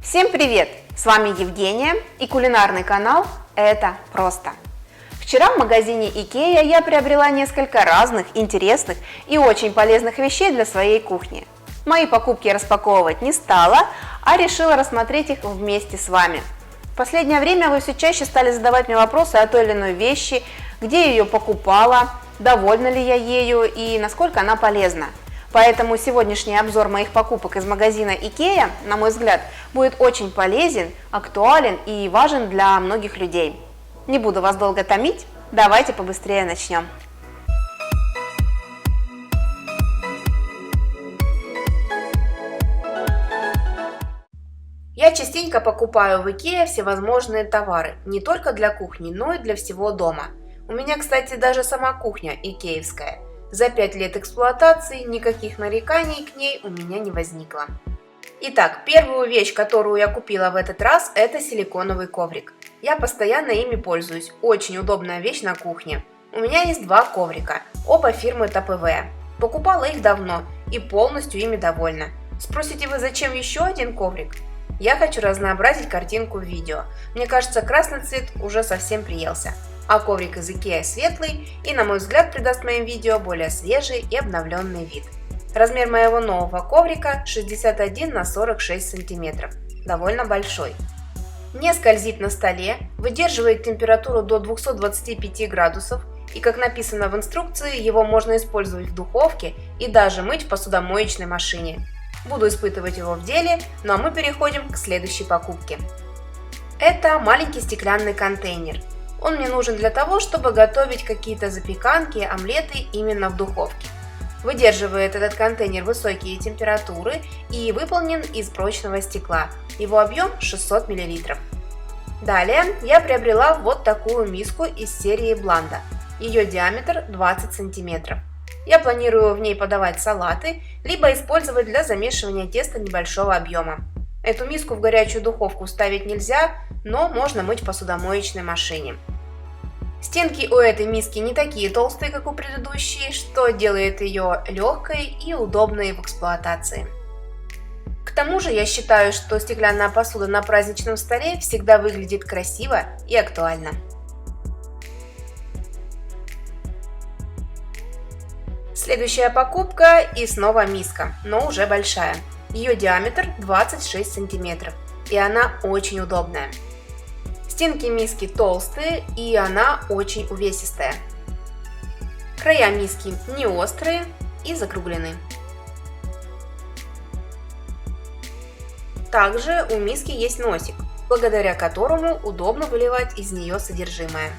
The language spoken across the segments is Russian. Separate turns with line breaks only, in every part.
Всем привет! С вами Евгения и кулинарный канал «Это просто». Вчера в магазине IKEA я приобрела несколько разных, интересных и очень полезных вещей для своей кухни. Мои покупки распаковывать не стала, а решила рассмотреть их вместе с вами. В последнее время вы все чаще стали задавать мне вопросы о той или иной вещи, где я ее покупала, довольна ли я ею и насколько она полезна. Поэтому сегодняшний обзор моих покупок из магазина IKEA, на мой взгляд, будет очень полезен, актуален и важен для многих людей. Не буду вас долго томить, давайте побыстрее начнем. Я частенько покупаю в IKEA всевозможные товары, не только для кухни, но и для всего дома. У меня, кстати, даже сама кухня икеевская. За 5 лет эксплуатации никаких нареканий к ней у меня не возникло. Итак, первую вещь, которую я купила в этот раз, это силиконовый коврик. Я постоянно ими пользуюсь, очень удобная вещь на кухне. У меня есть два коврика, оба фирмы ТПВ. Покупала их давно и полностью ими довольна. Спросите вы, зачем еще один коврик? Я хочу разнообразить картинку в видео. Мне кажется, красный цвет уже совсем приелся. А коврик из IKEA светлый и, на мой взгляд, придаст моим видео более свежий и обновленный вид. Размер моего нового коврика 61 на 46 см, довольно большой. Не скользит на столе, выдерживает температуру до 225 градусов и, как написано в инструкции, его можно использовать в духовке и даже мыть в посудомоечной машине. Буду испытывать его в деле, ну а мы переходим к следующей покупке. Это маленький стеклянный контейнер. Он мне нужен для того, чтобы готовить какие-то запеканки, омлеты именно в духовке. Выдерживает этот контейнер высокие температуры и выполнен из прочного стекла. Его объем 600 мл. Далее я приобрела вот такую миску из серии Бланда. Ее диаметр 20 см. Я планирую в ней подавать салаты, либо использовать для замешивания теста небольшого объема. Эту миску в горячую духовку ставить нельзя, но можно мыть в посудомоечной машине. Стенки у этой миски не такие толстые, как у предыдущей, что делает ее легкой и удобной в эксплуатации. К тому же я считаю, что стеклянная посуда на праздничном столе всегда выглядит красиво и актуально. Следующая покупка и снова миска, но уже большая. Ее диаметр 26 см, и она очень удобная. Стенки миски толстые, и она очень увесистая. Края миски не острые и закруглены. Также у миски есть носик, благодаря которому удобно выливать из нее содержимое.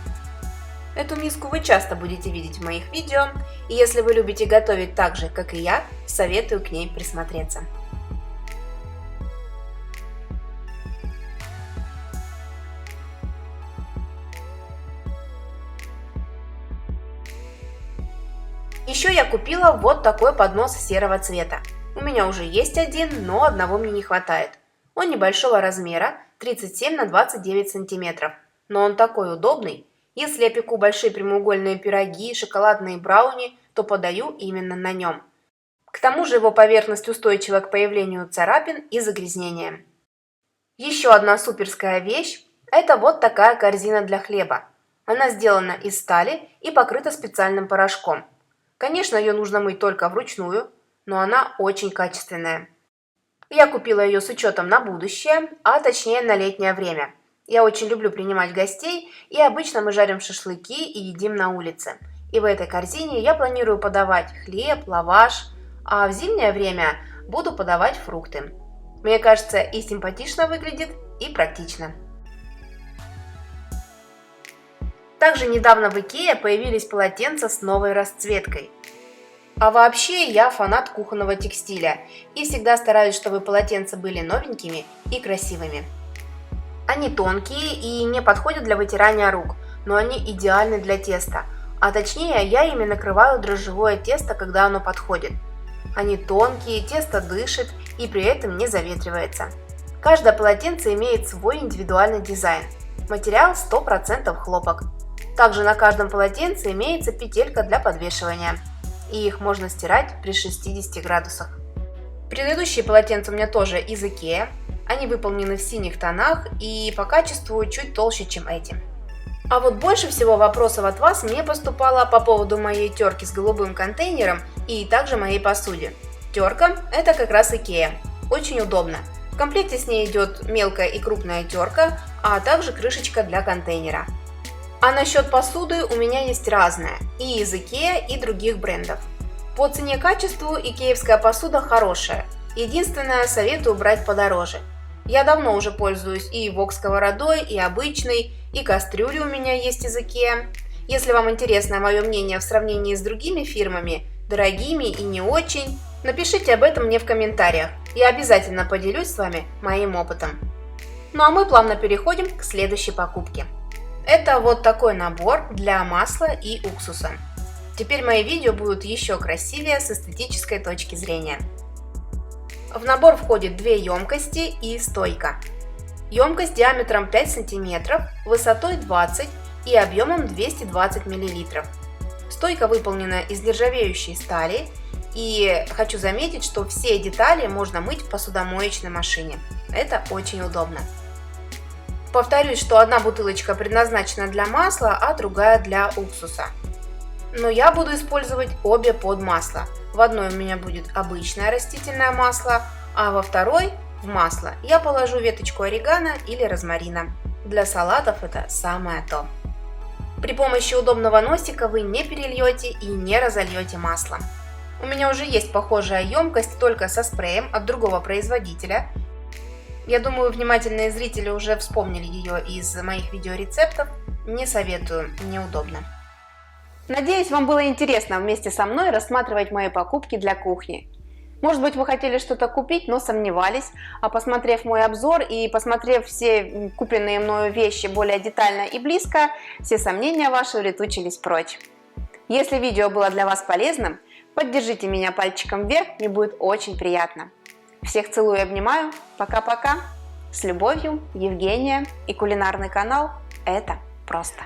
Эту миску вы часто будете видеть в моих видео, и если вы любите готовить так же, как и я, советую к ней присмотреться. Еще я купила вот такой поднос серого цвета. У меня уже есть один, но одного мне не хватает. Он небольшого размера, 37 на 29 см, но он такой удобный. Если я пеку большие прямоугольные пироги, шоколадные брауни, то подаю именно на нем. К тому же его поверхность устойчива к появлению царапин и загрязнения. Еще одна суперская вещь – это вот такая корзина для хлеба. Она сделана из стали и покрыта специальным порошком. Конечно, ее нужно мыть только вручную, но она очень качественная. Я купила ее с учетом на будущее, а точнее на летнее время. Я очень люблю принимать гостей, и обычно мы жарим шашлыки и едим на улице. И в этой корзине я планирую подавать хлеб, лаваш, а в зимнее время буду подавать фрукты. Мне кажется, и симпатично выглядит, и практично. Также недавно в IKEA появились полотенца с новой расцветкой. А вообще я фанат кухонного текстиля и всегда стараюсь, чтобы полотенца были новенькими и красивыми. Они тонкие и не подходят для вытирания рук, но они идеальны для теста, а точнее я ими накрываю дрожжевое тесто, когда оно подходит. Они тонкие, тесто дышит и при этом не заветривается. Каждое полотенце имеет свой индивидуальный дизайн. Материал 100% хлопок. Также на каждом полотенце имеется петелька для подвешивания, и их можно стирать при 60 градусах. Предыдущие полотенца у меня тоже из IKEA. Они выполнены в синих тонах и по качеству чуть толще, чем эти. А вот больше всего вопросов от вас мне поступало по поводу моей терки с голубым контейнером и также моей посуде. Терка – это как раз IKEA. Очень удобно. В комплекте с ней идет мелкая и крупная терка, а также крышечка для контейнера. А насчет посуды у меня есть разная, и из IKEA, и других брендов. По цене-качеству икеевская посуда хорошая. Единственное, советую брать подороже. Я давно уже пользуюсь и вок-сковородой, и обычной, и кастрюли у меня есть из IKEA. Если вам интересно мое мнение в сравнении с другими фирмами, дорогими и не очень, напишите об этом мне в комментариях. Я обязательно поделюсь с вами моим опытом. Ну а мы плавно переходим к следующей покупке. Это вот такой набор для масла и уксуса. Теперь мои видео будут еще красивее с эстетической точки зрения. В набор входит две емкости и стойка. Емкость диаметром 5 см, высотой 20 и объемом 220 мл. Стойка выполнена из нержавеющей стали, и хочу заметить, что все детали можно мыть в посудомоечной машине. Это очень удобно. Повторюсь, что одна бутылочка предназначена для масла, а другая для уксуса. Но я буду использовать обе под масло. В одной у меня будет обычное растительное масло, а во второй в масло я положу веточку орегано или розмарина. Для салатов это самое то. При помощи удобного носика вы не перельете и не разольете масло. У меня уже есть похожая емкость, только со спреем от другого производителя. Я думаю, внимательные зрители уже вспомнили ее из моих видеорецептов. Не советую, неудобно. Надеюсь, вам было интересно вместе со мной рассматривать мои покупки для кухни. Может быть, вы хотели что-то купить, но сомневались, а посмотрев мой обзор и посмотрев все купленные мною вещи более детально и близко, все сомнения ваши улетучились прочь. Если видео было для вас полезным, поддержите меня пальчиком вверх, мне будет очень приятно. Всех целую и обнимаю. Пока-пока. С любовью, Евгения и кулинарный канал «Это просто».